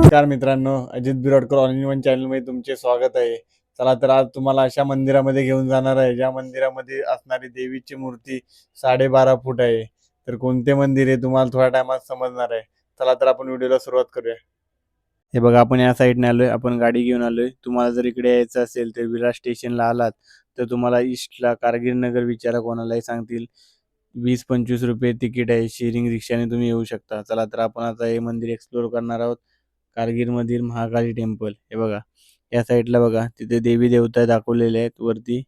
नमस्कार मित्रांनो, Ajit बिरोडकर all in one चॅनलमध्ये तुमचे स्वागत आहे. चला तर आज तुम्हाला अशा मंदिरामध्ये घेऊन जाणार आहे ज्या मंदिरामध्ये असणारी देवीची मूर्ती 12.5 फूट आहे. तर कोणते मंदिर आहे तुम्हाला थोड्या टायमात समजणार आहे. चला तर आपण व्हिडिओला सुरुवात करूया. हे बघा, आपण या साईडने आलोय, आपण गाडी घेऊन आलोय. तुम्हाला जर इकडे यायचं असेल तर विरार स्टेशनला आलात तर तुम्हाला ईस्टला कारगिल नगर विचारा, कोणालाही सांगतील 20-25 रुपये तिकीट आहे. शेअरिंग रिक्षाने तुम्ही येऊ शकता. चला तर आपण आता हे मंदिर एक्सप्लोर करणार आहोत. कारगिलमधील महाकाली टेम्पल. हे बघा, या साईडला बघा, तिथे देवी देवता दाखवलेले आहेत वरती.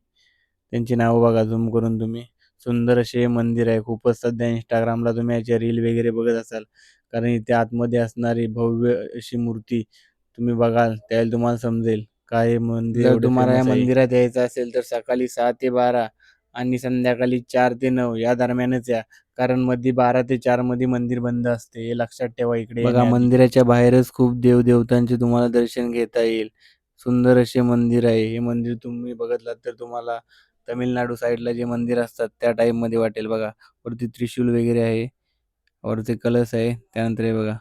त्यांची नावं बघा झूम करून तुम्ही. सुंदर असे हे मंदिर आहे. खूपच सध्या इंस्टाग्रामला तुम्ही याच्या रील वगैरे बघत असाल, कारण इथे आतमध्ये असणारी भव्य अशी मूर्ती तुम्ही बघाल त्यावेळेला तुम्हाला समजेल काय मंदिर. जर तुम्हाला या मंदिरात यायचं असेल तर सकाळी 6 ते 12 आणि संध्याकाळी 4 ते 9 या दरम्यानच या, कारण मध्ये 12 ते 4 मध्ये मंदिर बंद असते. हे लक्षात ठेवा इकडे बघा. मंदिराच्या बाहेरच खूप देवदेवतांचे तुम्हाला दर्शन घेता येईल. सुंदर असे मंदिर आहे. हे मंदिर तुम्ही बघितलात तर तुम्हाला तमिळनाडू साईडला जे मंदिर असतात त्या टाईपमध्ये वाटेल. बघा, वरती त्रिशूल वगैरे आहे, वरती कलश आहे. त्यानंतर हे बघा,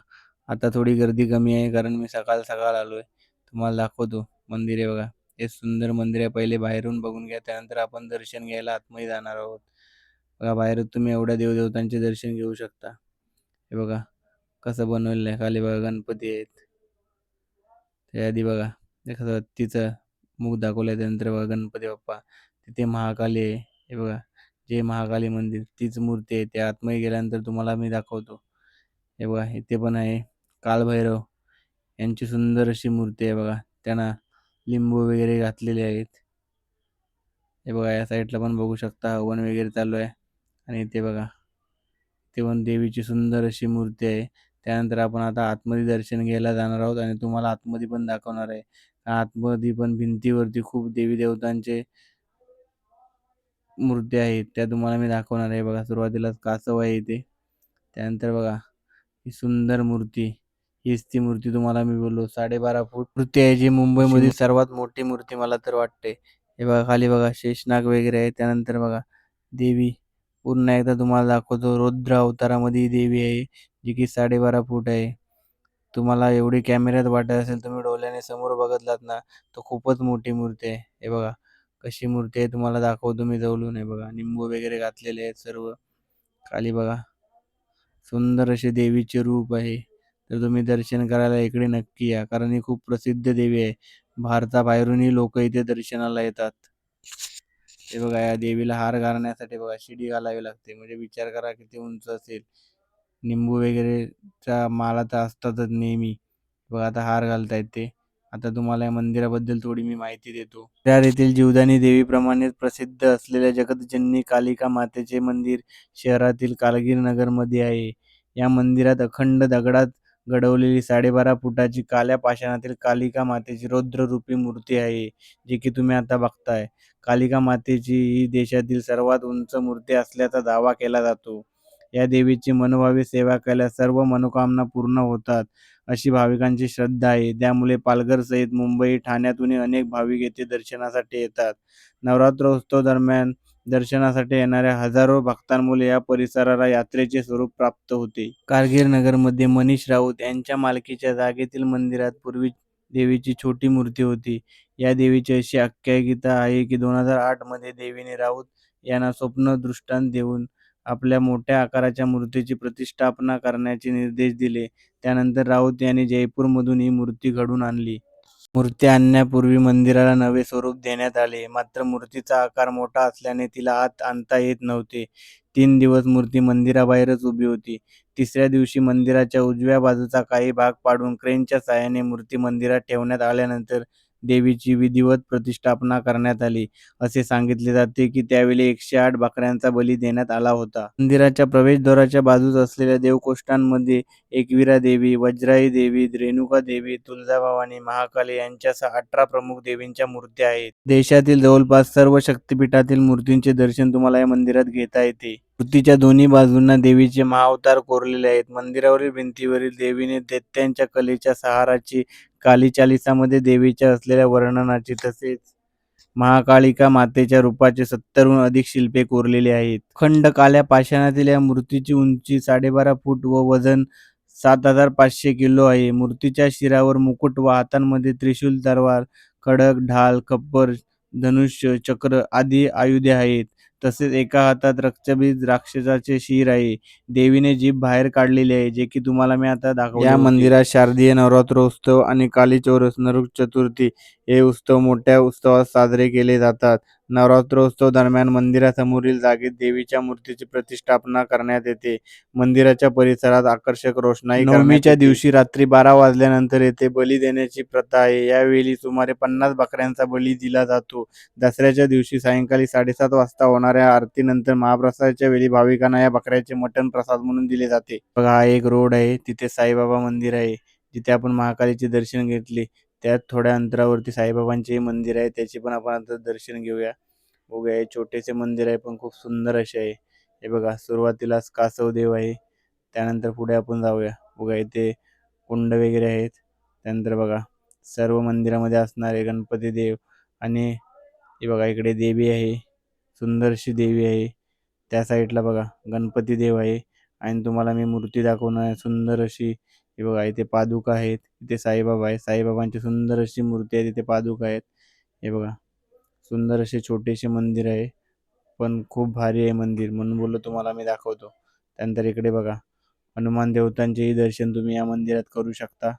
आता थोडी गर्दी कमी आहे कारण मी सकाळ सकाळ आलोय. तुम्हाला दाखवतो मंदिर. आहे बघा, हे सुंदर मंदिर आहे. पहिले बाहेरून बघून घ्या, त्यानंतर आपण दर्शन घ्यायला आतमध्ये जाणार आहोत. बघा, बाहेरून तुम्ही एवढ्या देवदेवतांचे दर्शन घेऊ शकता. हे बघा कसं बनवलेलं आहे. खाली बघा गणपती आहेत. त्या आधी बघा कसं हत्तीचं मुख दाखवलं आहे. त्यानंतर बघा गणपती बाप्पा. तिथे महाकाली आहे. हे बघा, जे महाकाली मंदिर तीच मूर्ती आहे. त्या आतमध्ये गेल्यानंतर तुम्हाला मी दाखवतो. हे बघा, इथे पण आहे कालभैरव यांची सुंदर अशी मूर्ती आहे. बघा, त्यांना लिंबू वगैरे घातलेले आहेत. हे बघा, या साईडला पण बघू शकता हवन वगैरे चालू आहे. आणि इथे बघा, इथे पण देवीची सुंदर अशी मूर्ती आहे. त्यानंतर आपण आता आतमध्ये दर्शन घ्यायला जाणार आहोत आणि तुम्हाला आतमध्ये पण दाखवणार आहे. आतमध्ये पण भिंतीवरती खूप देवी देवतांचे मूर्ती आहेत, त्या तुम्हाला मी दाखवणार आहे. बघा, सुरुवातीलाच कासव आहे इथे. त्यानंतर बघा ही सुंदर मूर्ती, हीच ती मूर्ती तुम्हाला मी बोललो 12.5 फूट मूर्ती आहे, जी मुंबईमधील सर्वात मोठी मूर्ती मला तर वाटते. हे बघा, खाली बघा शेषनाग वगैरे आहे. त्यानंतर बघा देवी पुन्हा एकदा तुम्हाला दाखवतो. रुद्र अवतारामध्ये ही देवी आहे, जी की 12.5 फूट आहे. तुम्हाला एवढी कॅमेऱ्यात वाटत असेल, तुम्ही डोळ्याने समोर बघितलात ना तर खूपच मोठी मूर्ती आहे. हे बघा कशी मूर्ती आहे, तुम्हाला दाखवतो मी जवळून. आहे बघा, निंबू वगैरे घातलेले आहेत सर्व. खाली बघा सुंदर असे देवीचे रूप आहे. तर तुम्ही दर्शन करायला इकडे नक्की या, कारण ही खूप प्रसिद्ध देवी आहे. भारताबाहेरूनही लोक इथे दर्शनाला येतात. हे बघा, या देवीला हार घालण्यासाठी बघा शिडी घालावी लागते. म्हणजे विचार करा किती उंच असेल. निंबू वगैरेच्या माला तर असतातच नेहमी. बघा, आता हार घालतायत ते. आता तुम्हाला या मंदिराबद्दल थोडी मी माहिती देतो. विरार येथील जीवदानी देवीप्रमाणेच प्रसिद्ध असलेल्या जगतजननी कालिका मातेचे मंदिर शहरातील कारगिल नगरमध्ये आहे. या मंदिरात अखंड दगडात घडवलेली 12.5 फुटाची काल्या पाषाणातील कालिका मातेची रौद्ररूपी मूर्ती आहे, जी की तुम्ही आता बघताय. कालिका मातेची ही देशातील सर्वात उंच मूर्ती असल्याचा दावा केला जातो. या देवीची मनोभावे सेवा केल्यास सर्व मनोकामना पूर्ण होतात, अशी भाविकांची श्रद्धा आहे. त्यामुळे पालघरसहित मुंबई, ठाण्यातूनही अनेक भाविक येथे दर्शनासाठी येतात. नवरात्रोत्सव दरम्यान दर्शनासाठी येणाऱ्या हजारो भक्तांमुळे या परिसराला यात्रेचे स्वरूप प्राप्त होते. कारगिल नगरमध्ये मनीष राऊत यांच्या मालकीच्या जागेतील मंदिरात पूर्वी देवीची छोटी मूर्ती होती. या देवीची अशी आख्यायिका आहे की 2008 मध्ये देवीने राऊत यांना स्वप्न दृष्टांत देऊन आपल्या मोठ्या आकाराच्या मूर्तीची प्रतिष्ठापना करण्याचे निर्देश दिले. त्यानंतर राऊत यांनी जयपूरमधून ही मूर्ती घडवून आणली. मूर्ती आणण्यापूर्वी मंदिराला नवे स्वरूप देण्यात आले, मात्र मूर्तीचा आकार मोठा असल्याने तिला आत आणता येत नव्हते. 3 दिवस मूर्ती मंदिराबाहेरच उभी होती. तिसऱ्या दिवशी मंदिराच्या उजव्या बाजूचा काही भाग पाडून क्रेनच्या साहाय्याने मूर्ती मंदिरात ठेवण्यात आल्यानंतर देवीची विधिवत प्रतिष्ठापना करण्यात आली. असे सांगितले जाते की त्यावेळी 108 बकऱ्यांचा बली देण्यात आला होता. मंदिराच्या प्रवेशद्वाराच्या बाजूस असलेल्या देवकोष्ठांमध्ये एकविरा देवी, वज्राई देवी, रेणुका देवी, तुळजाभवानी, महाकाली यांच्यासह 18 प्रमुख देवींच्या मूर्त्या आहेत. देशातील जवळपास सर्व शक्तिपीठातील मूर्तींचे दर्शन तुम्हाला या मंदिरात घेता येते. मूर्तीच्या दोन्ही बाजूंना देवीचे महाअवतार कोरलेले आहेत. मंदिरावरील भिंतीवरील देवीने दैत्यांच्या कलेच्या सहाराची, काली चालीसामध्ये देवीच्या असलेल्या वर्णनाची तसेच महाकालिका मातेच्या रूपाचे 70हून अधिक शिल्पे कोरलेली आहेत. अखंड काल्या पाषाणातील या मूर्तीची उंची 12.5 फूट व वजन 7500 किलो आहे. मूर्तीच्या शिरावर मुकुट व हातांमध्ये त्रिशूल, तलवार, खड्ग, ढाल, खप्पर, धनुष्य, चक्र आदी आयुधे आहेत. तसेच एका हातात रक्तबीज राक्षसाचे शिर आहे. देवीने जीभ बाहेर काढलेली आहे, जे की तुम्हाला मी आता दाखवले या होते. मंदिरात शारदीय नवरात्रोत्सव आणि काली चौरस, नरक चतुर्थी हे उत्सव मोठ्या उत्सवात साजरे केले जातात. नवरात्रोत्सव दरम्यान मंदिरासमोरील जागेत देवीच्या मूर्तीची प्रतिष्ठापना करण्यात येते. मंदिराच्या परिसरात आकर्षक रोषणाई करण्यात नवमीच्या येते. दिवशी रात्री 12 वाजल्यानंतर येथे बली देण्याची प्रथा आहे. यावेळी सुमारे 50 बकऱ्यांचा बली दिला जातो. दसऱ्याच्या दिवशी सायंकाळी 7:30 वाजता होणाऱ्या आरतीनंतर महाप्रसादाच्या वेळी भाविकांना या बकऱ्याचे मटण प्रसाद म्हणून दिले जाते. बघा, हा एक रोड आहे, तिथे साईबाबा मंदिर आहे. जिथे आपण महाकालीचे दर्शन घेतले त्यात थोड्या अंतरावरती साईबाबांचे मंदिर आहे, त्याचे पण आपण आता दर्शन घेऊया. बघूया, हे छोटेसे मंदिर आहे पण खूप सुंदर असे आहे. हे बघा, सुरुवातीलाच कासव देव आहे. त्यानंतर पुढे आपण जाऊया. बघा, इथे कुंड वगैरे आहेत. त्यानंतर बघा, सर्व मंदिरामध्ये असणारे गणपती देव आणि हे बघा, इकडे देवी आहे, सुंदरशी देवी आहे. त्या साईडला बघा गणपती देव आहे आणि तुम्हाला मी मूर्ती दाखवणार आहे सुंदर अशी. हे बघा, इथे पादुका आहेत, इथे साईबाबा आहे, साईबाबांची सुंदर अशी मूर्ती आहे, तिथे पादुका आहेत. हे बघा, सुंदर असे छोटेसे मंदिर आहे पण खूप भारी आहे मंदिर, म्हणून बोललो तुम्हाला मी दाखवतो. त्यानंतर इकडे बघा, हनुमान देवतांचेही दर्शन तुम्ही या मंदिरात करू शकता.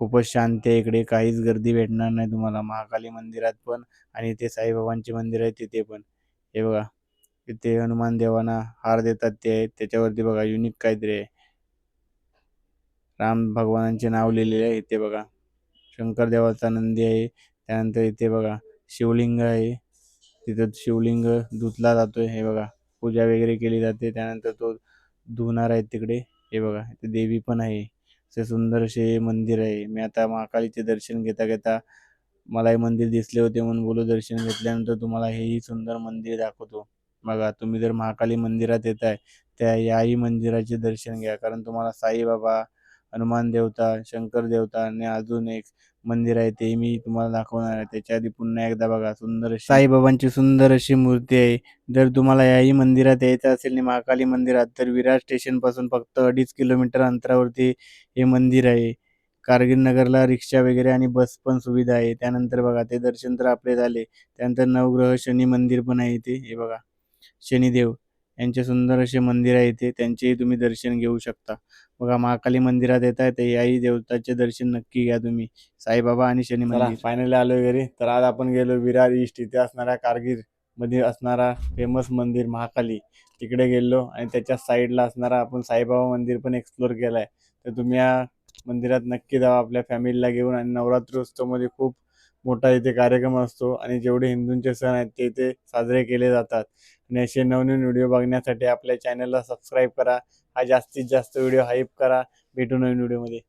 खूपच शांती आहे इकडे, काहीच गर्दी भेटणार नाही तुम्हाला महाकाली मंदिरात पण आणि इथे साईबाबांचे मंदिर आहे तिथे पण. हे बघा, इथे हनुमान देवांना हार देतात ते आहेत, त्याच्यावरती बघा युनिक काहीतरी आहे. राम भगवानांचे नाव लिहिलेले आहे इथे बघा. शंकर देवाचा नंदी आहे. त्यानंतर इथे बघा शिवलिंग आहे, तिथं शिवलिंग धुतला जातोय. हे बघा, पूजा वगैरे केली जाते, त्यानंतर तो धुणार आहे तिकडे. हे बघा, इथे देवी पण आहे. असे सुंदर असे मंदिर आहे. मी आता महाकालीचे दर्शन घेता घेता मला हे मंदिर दिसले होते म्हणून बोलू, दर्शन घेतल्यानंतर तुम्हाला हेही सुंदर मंदिर दाखवतो. बघा, तुम्ही जर महाकाली मंदिरात येत आहे त्या याही मंदिराचे दर्शन घ्या, कारण तुम्हाला साईबाबा, हनुमान देवता, शंकर देवता आणि अजून एक मंदिर आहे ते मी तुम्हाला दाखवणार आहे. त्याच्या आधी पुन्हा एकदा बघा, सुंदर अशी साईबाबांची सुंदर अशी मूर्ती आहे. जर तुम्हाला याही मंदिरात यायचं असेल आणि महाकाली मंदिरात, तर विरार स्टेशनपासून फक्त 2.5 किलोमीटर अंतरावरती हे मंदिर आहे. कारगिल नगरला रिक्षा वगैरे आणि बस पण सुविधा आहे. त्यानंतर बघा, ते दर्शन तर आपले झाले. त्यानंतर नवग्रह शनी मंदिर पण आहे इथे. हे बघा, शनिदेव यांचे सुंदर असे मंदिर आहे इथे, त्यांचेही तुम्ही दर्शन घेऊ शकता. बघा, महाकाली मंदिरात येत आहे तर याही देवताचे दर्शन नक्की घ्या तुम्ही, साईबाबा आणि शनी मंदिर. फायनली आलो घरी. तर आज आपण गेलो विरार ईस्ट, इथे असणाऱ्या कारगिल मध्ये असणारा फेमस मंदिर महाकाली, तिकडे गेलो आणि त्याच्या साईडला असणारा आपण साईबाबा मंदिर पण एक्सप्लोर केलाय. तर तुम्ही या मंदिरात नक्की जावा आपल्या फॅमिलीला घेऊन. आणि नवरात्रोत्सवमध्ये खूप मोठा इथे कार्यक्रम असतो आणि जेवढे हिंदूंचे सण आहेत ते इथे साजरे केले जातात. आणि असे नवनवीन व्हिडिओ बघण्यासाठी आपल्या चॅनलला सबस्क्राईब करा. हा जास्तीत जास्त व्हिडिओ हाईप करा. भेटू नवीन व्हिडिओमध्ये.